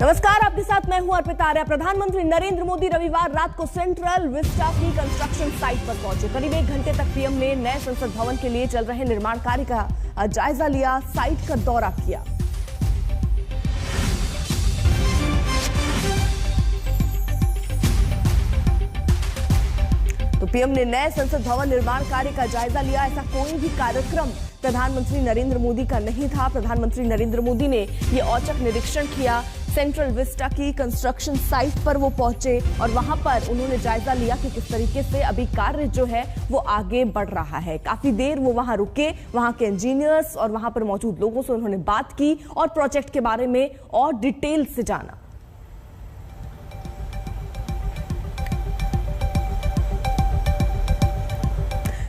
नमस्कार, आपके साथ मैं हूं अर्पिता आर्या। प्रधानमंत्री नरेंद्र मोदी रविवार रात को सेंट्रल विस्टा की कंस्ट्रक्शन साइट पर पहुंचे। करीब 1 घंटे तक पीएम ने नए संसद भवन के लिए चल रहे निर्माण कार्य का जायजा लिया, साइट का दौरा किया। तो पीएम ने नए संसद भवन निर्माण कार्य का जायजा लिया। ऐसा कोई भी कार्यक्रम प्रधानमंत्री नरेंद्र मोदी का नहीं था। प्रधानमंत्री नरेंद्र मोदी ने ये औचक निरीक्षण किया। सेंट्रल विस्टा की कंस्ट्रक्शन साइट पर वो पहुंचे और वहां पर उन्होंने जायजा लिया कि किस तरीके से अभी कार्य जो है वो आगे बढ़ रहा है। काफी देर वो वहां रुके, वहां के इंजीनियर्स और वहां पर मौजूद लोगों से उन्होंने बात की और प्रोजेक्ट के बारे में और डिटेल से जाना।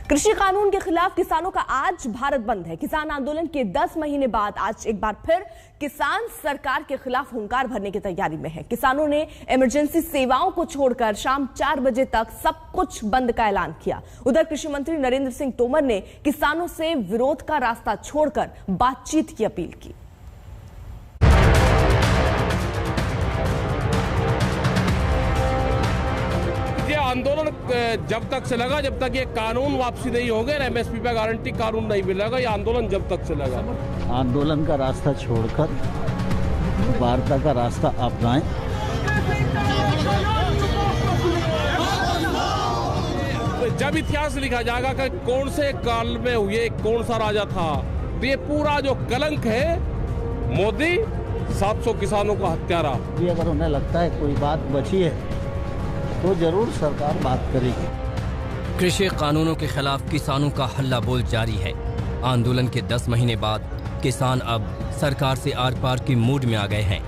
कृषि कानून के खिलाफ किसानों का आज भारत बंद है। किसान आंदोलन के 10 महीने बाद आज एक बार फिर किसान सरकार के खिलाफ हुंकार भरने की तैयारी में है। किसानों ने इमरजेंसी सेवाओं को छोड़कर शाम 4 बजे तक सब कुछ बंद का ऐलान किया। उधर कृषि मंत्री नरेंद्र सिंह तोमर ने किसानों से विरोध का रास्ता छोड़कर बातचीत की अपील की। आंदोलन जब तक चलेगा, जब तक ये कानून वापसी नहीं होगा, एमएसपी पे गारंटी कानून नहीं मिलेगा, ये आंदोलन जब तक चलेगा। आंदोलन का रास्ता छोड़कर वार्ता का रास्ता अपनाएं। जब इतिहास लिखा जाएगा कि कौन से काल में हुए कौन सा राजा था, तो ये पूरा जो कलंक है मोदी 700 किसानों का हत्यारा। अगर उन्हें लगता है कोई बात बची है तो जरूर सरकार बात करेगी। कृषि कानूनों के खिलाफ किसानों का हल्ला बोल जारी है। आंदोलन के 10 महीने बाद किसान अब सरकार से आर पार की मूड में आ गए हैं।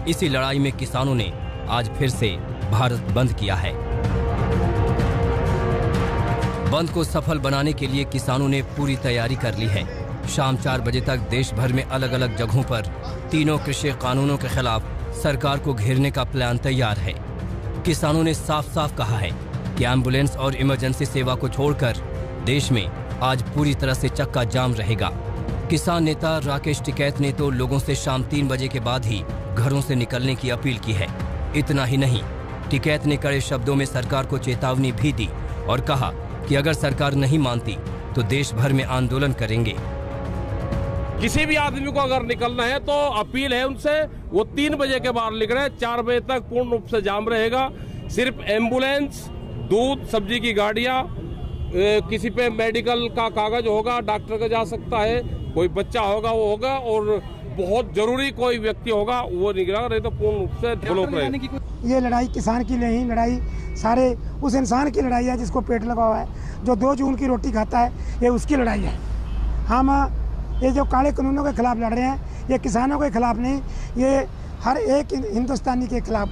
इसी लड़ाई में किसानों ने आज फिर से भारत बंद किया है। बंद को सफल बनाने के लिए किसानों ने पूरी तैयारी कर ली है। शाम 4 बजे तक देश भर में अलग अलग जगहों पर तीनों कृषि कानूनों के खिलाफ सरकार को घेरने का प्लान तैयार है। किसानों ने साफ साफ कहा है कि एम्बुलेंस और इमरजेंसी सेवा को छोड़कर देश में आज पूरी तरह से चक्का जाम रहेगा। किसान नेता राकेश टिकैत ने तो लोगों से शाम 3 बजे के बाद ही घरों से निकलने की अपील की है। इतना ही नहीं, टिकैत ने कड़े शब्दों में सरकार को चेतावनी भी दी और कहा कि अगर सरकार नहीं मानती तो देश भर में आंदोलन करेंगे। किसी भी आदमी को अगर निकलना है तो अपील है उनसे, वो 3 बजे के बाद निकले। 4 बजे तक पूर्ण रूप से जाम रहेगा। सिर्फ एम्बुलेंस, दूध, सब्जी की गाड़ियां, किसी पे मेडिकल का कागज होगा, डॉक्टर का जा सकता है, कोई बच्चा होगा वो होगा, और बहुत जरूरी कोई व्यक्ति होगा वो निकलेगा, नहीं तो पूर्ण रूप से ब्लॉक रहेगा। ये लड़ाई किसान की नहीं, लड़ाई सारे उस इंसान की लड़ाई है जिसको पेट लगा हुआ है, जो 2 जून की रोटी खाता है, ये उसकी लड़ाई है। हम ये जो काले कानूनों के खिलाफ लड़ रहे हैं, ये किसानों के खिलाफ नहीं, ये हर एक हिंदुस्तानी के खिलाफ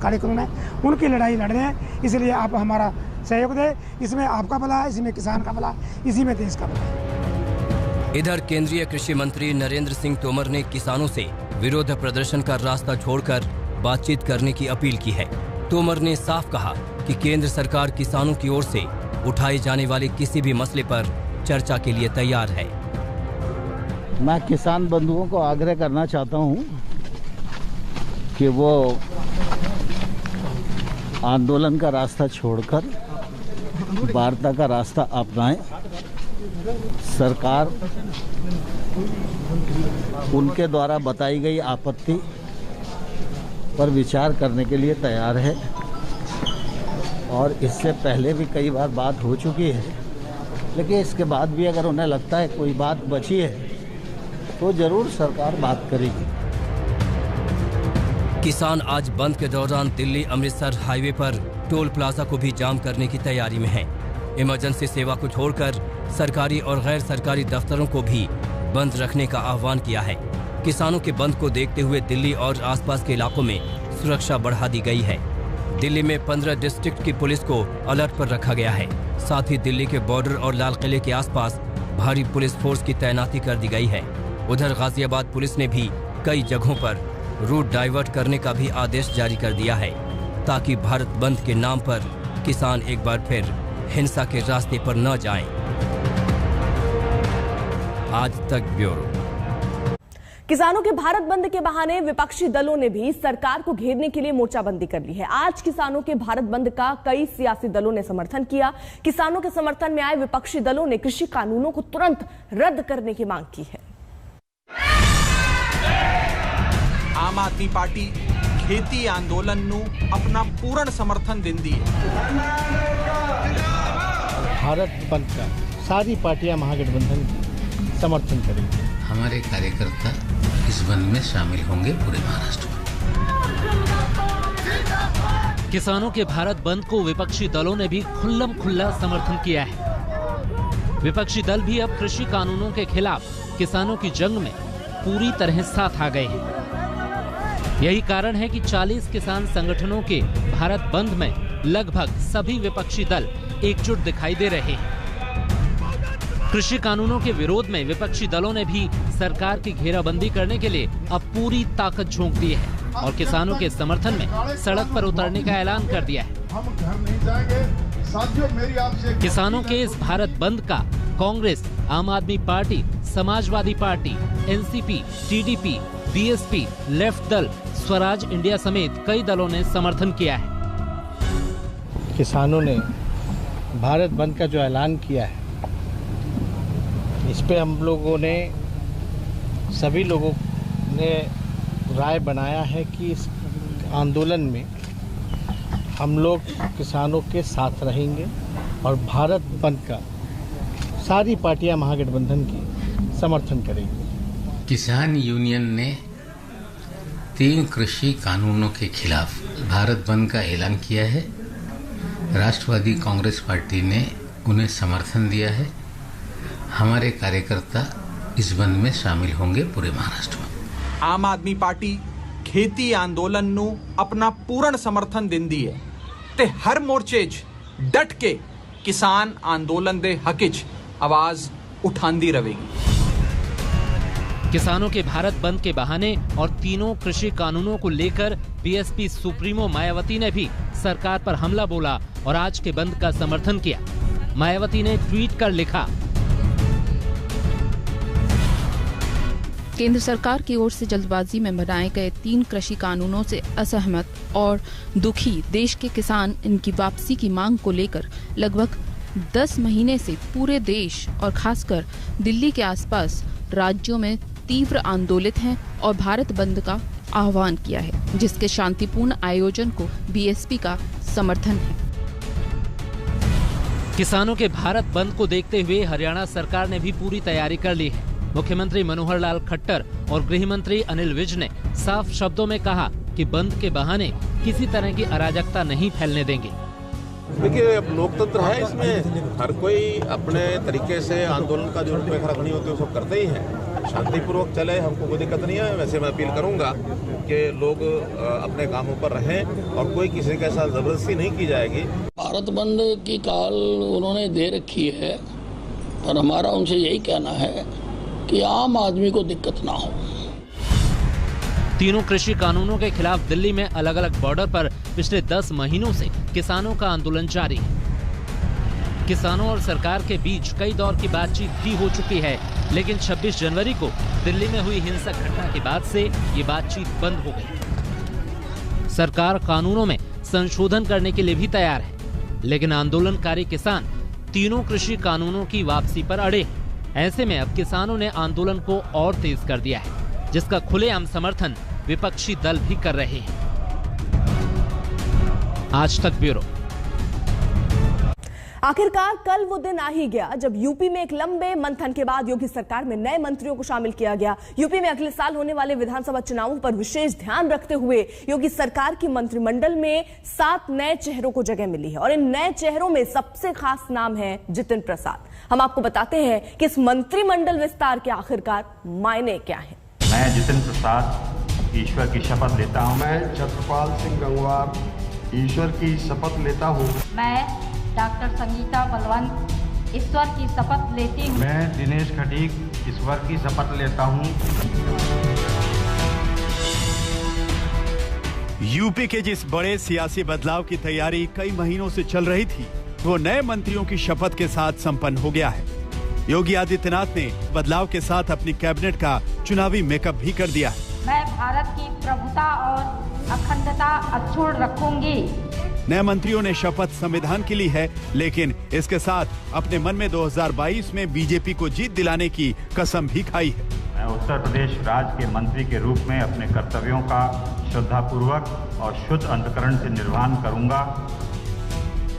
काले कानून है, उनकी लड़ाई लड़ रहे हैं। इसलिए आप हमारा सहयोग दें। इसमें आपका भला है, इसमें किसान का भला, इसी में देश का भला है। इधर केंद्रीय कृषि मंत्री नरेंद्र सिंह तोमर ने किसानों से विरोध प्रदर्शन का रास्ता छोड़कर बातचीत करने की अपील की है। तोमर ने साफ कहा कि केंद्र सरकार किसानों की ओर से उठाए जाने वाले किसी भी मसले पर चर्चा के लिए तैयार है। मैं किसान बंधुओं को आग्रह करना चाहता हूं कि वो आंदोलन का रास्ता छोड़कर वार्ता का रास्ता अपनाएं। सरकार उनके द्वारा बताई गई आपत्ति पर विचार करने के लिए तैयार है और इससे पहले भी कई बार बात हो चुकी है, लेकिन इसके बाद भी अगर उन्हें लगता है कोई बात बची है तो जरूर सरकार बात करेगी। किसान आज बंद के दौरान दिल्ली अमृतसर हाईवे पर टोल प्लाजा को भी जाम करने की तैयारी में है। इमरजेंसी सेवा को छोड़कर सरकारी और गैर सरकारी दफ्तरों को भी बंद रखने का आह्वान किया है। किसानों के बंद को देखते हुए दिल्ली और आसपास के इलाकों में सुरक्षा बढ़ा दी गई है। दिल्ली में 15 डिस्ट्रिक्ट की पुलिस को अलर्ट पर रखा गया है। साथ ही दिल्ली के बॉर्डर और लाल किले के आसपास भारी पुलिस फोर्स की तैनाती कर दी गई है। उधर गाजियाबाद पुलिस ने भी कई जगहों पर रूट डाइवर्ट करने का भी आदेश जारी कर दिया है, ताकि भारत बंद के नाम पर किसान एक बार फिर हिंसा के रास्ते पर न जाएं। आज तक ब्यूरो। किसानों के भारत बंद के बहाने विपक्षी दलों ने भी सरकार को घेरने के लिए मोर्चाबंदी कर ली है। आज किसानों के भारत बंद का कई सियासी दलों ने समर्थन किया। किसानों के समर्थन में आए विपक्षी दलों ने कृषि कानूनों को तुरंत रद्द करने की मांग की है। आम आदमी पार्टी खेती आंदोलन ਨੂੰ अपना पूर्ण समर्थन ਦਿੰਦੀ है। भारत बंद का सारी पार्टियां महागठबंधन की समर्थन करेंगी। हमारे कार्यकर्ता इस बंद में शामिल होंगे पूरे महाराष्ट्र में। किसानों के भारत बंद को विपक्षी दलों ने भी खुल्लम खुल्ला समर्थन किया है। विपक्षी दल भी अब कृषि कानूनों के खिलाफ किसानों की जंग में पूरी तरह साथ आ गए हैं। यही कारण है कि 40 किसान संगठनों के भारत बंद में लगभग सभी विपक्षी दल एकजुट दिखाई दे रहे हैं। कृषि कानूनों के विरोध में विपक्षी दलों ने भी सरकार की घेराबंदी करने के लिए अब पूरी ताकत झोंक दी है और किसानों के समर्थन में सड़क पर उतरने का ऐलान कर दिया है। हम घर नहीं जाएंगे। साथियों, मेरी आपसे किसानों के इस भारत बंद का कांग्रेस, आम आदमी party, Samajwadi party, NCP, TDP, BSP, left दल, स्वराज इंडिया समेत कई दलों ने समर्थन किया है। किसानों ने भारत बंद का जो ऐलान किया है, इस पे हम लोगों ने, सभी लोगों ने राय बनाया है कि इस आंदोलन में हम लोग किसानों के साथ रहेंगे और भारत बंद का सारी पार्टियां महागठबंधन की समर्थन करेंगी। किसान यूनियन ने 3 कृषि कानूनों के खिलाफ भारत बंद का ऐलान किया है। राष्ट्रवादी कांग्रेस पार्टी ने उन्हें समर्थन दिया है। हमारे कार्यकर्ता इस बंद में शामिल होंगे पूरे महाराष्ट्र में। आम आदमी पार्टी खेती अंदोलन ਨੂੰ अपना पूर्ण समर्थन ਦਿੰਦੀ ਹੈ ਤੇ हर मोर्चे 'ਚ डट के किसान आंदोलन ਦੇ हक 'ਚ आवाज उठाती रहेगी। किसानों के भारत बंद के बहाने और तीनों कृषि कानूनों को लेकर बीएसपी सुप्रीमो मायावती ने भी सरकार पर हमला बोला और आज के बंद का समर्थन किया। मायावती ने ट्वीट कर लिखा, केंद्र सरकार की ओर से जल्दबाजी में बनाए गए 3 कृषि कानूनों से असहमत और दुखी देश के किसान इनकी वापसी की मांग को लेकर लगभग 10 महीने से पूरे देश और खासकर दिल्ली के आसपास राज्यों में तीव्र आंदोलित हैं और भारत बंद का आह्वान किया है, जिसके शांतिपूर्ण आयोजन को बीएसपी का समर्थन है। किसानों के भारत बंद को देखते हुए हरियाणा सरकार ने भी पूरी तैयारी कर ली है। मुख्यमंत्री मनोहर लाल खट्टर और गृह मंत्री अनिल विज ने साफ शब्दों में कहा कि बंद के बहाने किसी तरह की अराजकता नहीं फैलने देंगे। देखिए, अब लोकतंत्र है, इसमें हर कोई अपने तरीके से आंदोलन का जो रुपये खराब नहीं होते वो सब करते ही हैं। शांतिपूर्वक चले, हमको कोई दिक्कत नहीं है। वैसे मैं अपील करूंगा कि लोग अपने कामों पर रहें और कोई किसी के साथ जबरदस्ती नहीं की जाएगी। भारत बंद की कॉल उन्होंने दे रखी है और हमारा उनसे यही कहना है कि आम आदमी को दिक्कत ना हो। तीनों कृषि कानूनों के खिलाफ दिल्ली में अलग अलग बॉर्डर पर पिछले 10 महीनों से किसानों का आंदोलन जारी है। किसानों और सरकार के बीच कई दौर की बातचीत भी हो चुकी है, लेकिन 26 जनवरी को दिल्ली में हुई हिंसक घटना के बाद से ये बातचीत बंद हो गई। सरकार कानूनों में संशोधन करने के लिए भी तैयार है, लेकिन आंदोलनकारी किसान तीनों कृषि कानूनों की वापसी पर अड़े हैं। ऐसे में अब किसानों ने आंदोलन को और तेज कर दिया है, जिसका खुलेआम समर्थन विपक्षी दल भी कर रहे हैं। आज तक ब्यूरो। आखिरकार कल वो दिन आ ही गया जब यूपी में एक लंबे मंथन के बाद योगी सरकार में नए मंत्रियों को शामिल किया गया। यूपी में अगले साल होने वाले विधानसभा चुनावों पर विशेष ध्यान रखते हुए योगी सरकार की मंत्रिमंडल में 7 नए चेहरों को जगह मिली है और इन नए चेहरों में सबसे खास नाम है जितिन प्रसाद। हम आपको बताते हैं कि इस मंत्रिमंडल विस्तार के आखिरकार मायने क्या हैं। मैं जितिन प्रसाद ईश्वर की शपथ लेता हूँ। मैं छत्रपाल सिंह गंगवार ईश्वर की शपथ लेता हूँ। मैं डॉक्टर संगीता बलवंत ईश्वर की शपथ लेती हूँ। मैं दिनेश खटीक ईश्वर की शपथ लेता हूँ। यूपी के जिस बड़े सियासी बदलाव की तैयारी कई महीनों से चल रही थी, वो नए मंत्रियों की शपथ के साथ संपन्न हो गया है। योगी आदित्यनाथ ने बदलाव के साथ अपनी कैबिनेट का चुनावी मेकअप भी कर दिया है। मैं भारत की प्रभुता और अखंडता अक्षुण्ण रखूंगी। नए मंत्रियों ने शपथ संविधान की ली है, लेकिन इसके साथ अपने मन में 2022 में बीजेपी को जीत दिलाने की कसम भी खाई है। मैं उत्तर प्रदेश राज्य के मंत्री के रूप में अपने कर्तव्यों का श्रद्धापूर्वक और शुद्ध अंतःकरण से निर्वहन करूंगा।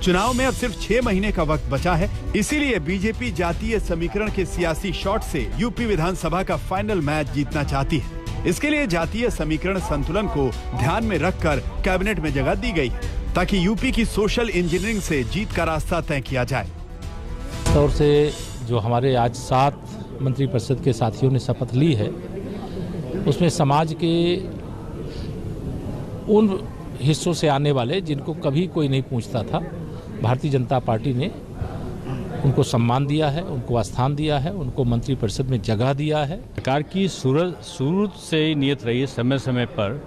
चुनाव में अब सिर्फ 6 महीने का वक्त बचा है, इसीलिए बीजेपी जातीय समीकरण के सियासी शॉट से यूपी विधानसभा का फाइनल मैच जीतना चाहती है। इसके लिए जातीय समीकरण संतुलन को ध्यान में रखकर कैबिनेट में जगह दी गई है, ताकि यूपी की सोशल इंजीनियरिंग से जीत का रास्ता तय किया जाए। तौर से जो हमारे आज 7 मंत्रिपरिषद के साथियों ने शपथ ली है, उसमें समाज के उन हिस्सों से आने वाले जिनको कभी कोई नहीं पूछता था, भारतीय जनता पार्टी ने उनको सम्मान दिया है, उनको स्थान दिया है, उनको मंत्रिपरिषद में जगह दिया है। सरकार की शुरू से नियत रही है समय समय पर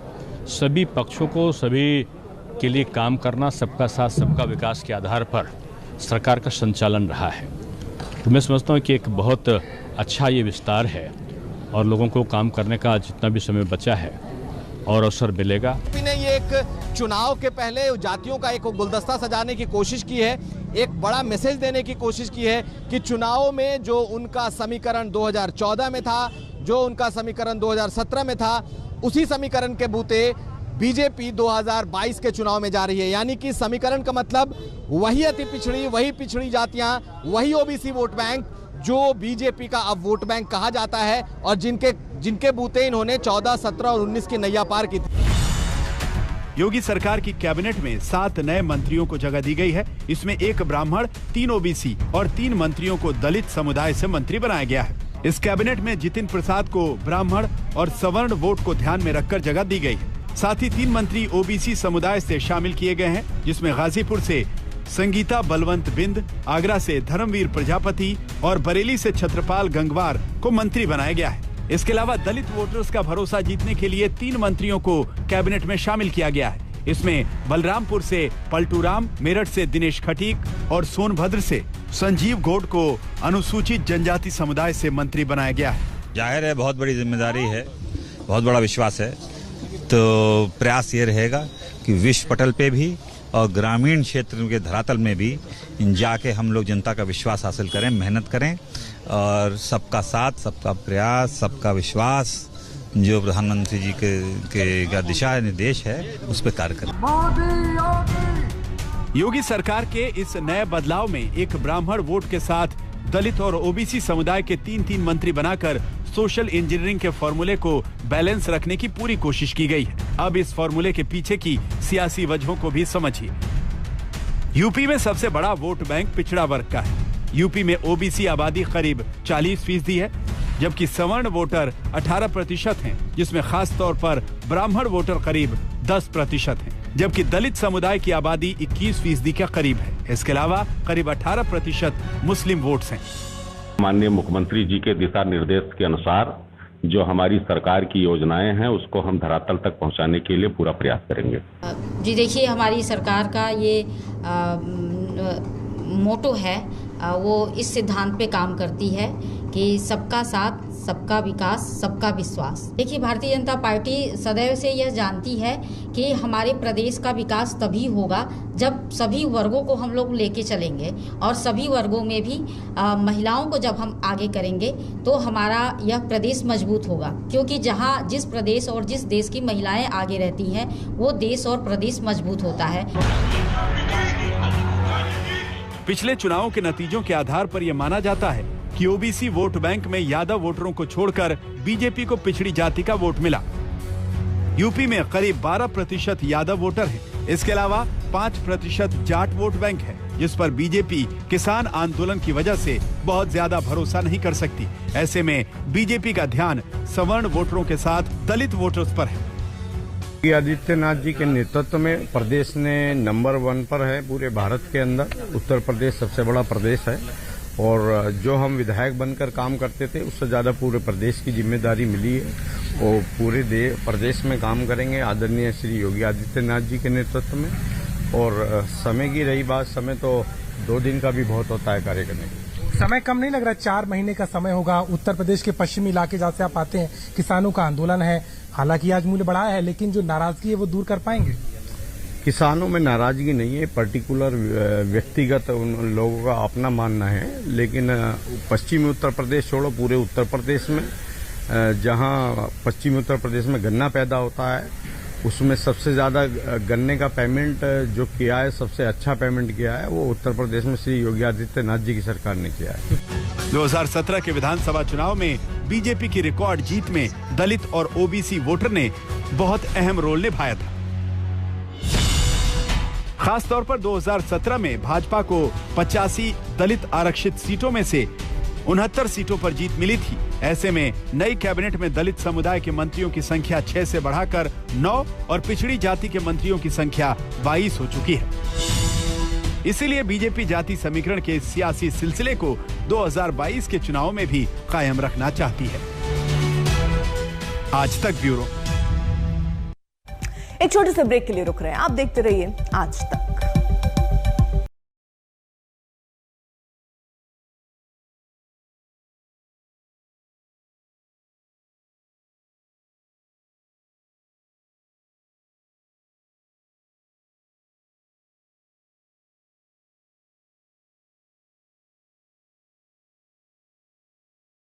सभी पक्षों को सभी के लिए काम करना, सबका साथ सबका विकास के आधार पर सरकार का संचालन रहा है। तो मैं समझता हूँ कि एक बहुत अच्छा ये विस्तार है और लोगों को काम करने का जितना भी समय बचा है और अवसर मिलेगा। ने ये एक चुनाव के पहले जातियों का एक गुलदस्ता सजाने की कोशिश की है, एक बड़ा मैसेज देने की कोशिश की है कि चुनाव में जो उनका समीकरण 2014 में था, जो उनका समीकरण 2017 में था, उसी समीकरण के बूते बीजेपी 2022 के चुनाव में जा रही है। यानी कि समीकरण का मतलब वही अति पिछड़ी, वही पिछड़ी जातियां, वही ओबीसी वोट बैंक जो बीजेपी का अब वोट बैंक कहा जाता है और जिनके बूते इन्होंने 14, 17 और 19 की नैया पार की थी। योगी सरकार की कैबिनेट में 7 नए मंत्रियों को जगह दी गई है। इसमें 1 ब्राह्मण, 3 ओबीसी और 3 मंत्रियों को दलित समुदाय से मंत्री बनाया गया है। इस कैबिनेट में जितिन प्रसाद को ब्राह्मण और सवर्ण वोट को ध्यान में रखकर जगह दी गई है। साथ ही 3 मंत्री ओबीसी समुदाय से शामिल किए गए हैं, जिसमें गाजीपुर से संगीता बलवंत बिंद, आगरा से धर्मवीर प्रजापति और बरेली से छत्रपाल गंगवार को मंत्री बनाया गया है। इसके अलावा दलित वोटर्स का भरोसा जीतने के लिए 3 मंत्रियों को कैबिनेट में शामिल किया गया है। इसमें बलरामपुर से पलटू राम, मेरठ से दिनेश खटीक और सोनभद्र से संजीव घोट को अनुसूचित जनजाति समुदाय से मंत्री बनाया गया है। जाहिर है बहुत बड़ी जिम्मेदारी है, बहुत बड़ा विश्वास है, तो प्रयास ये रहेगा कि विश्व पटल पे भी और ग्रामीण क्षेत्र के धरातल में भी जाके हम लोग जनता का विश्वास हासिल करें, मेहनत करें और सबका साथ, सबका प्रयास, सबका विश्वास जो प्रधानमंत्री जी के दिशा निर्देश है उस पर कार्य करें। योगी सरकार के इस नए बदलाव में एक ब्राह्मण वोट के साथ दलित और ओबीसी समुदाय के 3-3 मंत्री बनाकर सोशल इंजीनियरिंग के फॉर्मूले को बैलेंस रखने की पूरी कोशिश की गई है। अब इस फॉर्मूले के पीछे की सियासी वजहों को भी समझिए। यूपी में सबसे बड़ा वोट बैंक पिछड़ा वर्ग का है। यूपी में ओबीसी आबादी करीब 40% है, जबकि सवर्ण वोटर 18% हैं, जिसमें खास तौर पर ब्राह्मण वोटर करीब 10% हैं, जबकि दलित समुदाय की आबादी 21% के करीब है। इसके अलावा करीब 18% मुस्लिम वोट्स हैं। माननीय मुख्यमंत्री जी के दिशा निर्देश के अनुसार जो हमारी सरकार की योजनाएं हैं उसको हम धरातल तक पहुंचाने के लिए पूरा प्रयास करेंगे। जी देखिए, हमारी सरकार का ये मोटो है, वो इस सिद्धांत पे काम करती है कि सबका साथ, सबका विकास, सबका विश्वास। देखिए, भारतीय जनता पार्टी सदैव से यह जानती है कि हमारे प्रदेश का विकास तभी होगा जब सभी वर्गों को हम लोग लेके चलेंगे और सभी वर्गों में भी महिलाओं को जब हम आगे करेंगे तो हमारा यह प्रदेश मजबूत होगा, क्योंकि जहां जिस प्रदेश और जिस देश की महिलाएं आगे रहती हैं वो देश और प्रदेश मजबूत होता है। पिछले चुनावों के नतीजों के आधार पर यह माना जाता है कि ओबीसी वोट बैंक में यादव वोटरों को छोड़कर बीजेपी को पिछड़ी जाति का वोट मिला। यूपी में करीब 12% यादव वोटर हैं। इसके अलावा 5% जाट वोट बैंक है, जिस पर बीजेपी किसान आंदोलन की वजह से बहुत ज्यादा भरोसा नहीं कर सकती। ऐसे में बीजेपी का ध्यान सवर्ण वोटरों के साथ दलित वोटर्स पर है। योगी आदित्यनाथ जी के नेतृत्व में प्रदेश ने नंबर 1 पर है पूरे भारत के अंदर। उत्तर प्रदेश सबसे बड़ा प्रदेश है और जो हम विधायक बनकर काम करते थे उससे ज्यादा पूरे प्रदेश की जिम्मेदारी मिली है और पूरे प्रदेश में काम करेंगे आदरणीय श्री योगी आदित्यनाथ जी के नेतृत्व में। और समय की रही बात, समय तो 2 दिन का भी बहुत होता है कार्य करने के। समय कम नहीं लग रहा? 4 महीने का समय होगा। उत्तर प्रदेश के पश्चिमी इलाके जहाँ से आप आते हैं, किसानों का आंदोलन है, हालांकि आज मूल्य बढ़ा है, लेकिन जो नाराजगी है वो दूर कर पाएंगे? किसानों में नाराजगी नहीं है, पर्टिकुलर व्यक्तिगत उन लोगों का अपना मानना है, लेकिन पश्चिमी उत्तर प्रदेश छोड़ो, पूरे उत्तर प्रदेश में जहां पश्चिमी उत्तर प्रदेश में गन्ना पैदा होता है, उसमें सबसे ज्यादा गन्ने का पेमेंट जो किया है, सबसे अच्छा पेमेंट किया है, वो उत्तर प्रदेश में श्री योगी आदित्यनाथ जी की सरकार ने किया है। 2017 के विधानसभा चुनाव में बीजेपी की रिकॉर्ड जीत में दलित और ओबीसी वोटर ने बहुत अहम रोल निभाया था। खासतौर पर 2017 में भाजपा को 85 दलित आरक्षित सीटों में से 69 सीटों पर जीत मिली थी। ऐसे में नई कैबिनेट में दलित समुदाय के मंत्रियों की संख्या 6 से बढ़ाकर 9 और पिछड़ी जाति के मंत्रियों की संख्या 22 हो चुकी है। इसीलिए बीजेपी जाति समीकरण के सियासी सिलसिले को 2022 के चुनाव में भी कायम रखना चाहती है। आज तक ब्यूरो। एक छोटे से ब्रेक के लिए रुक रहे हैं, आप देखते रहिए आज तक।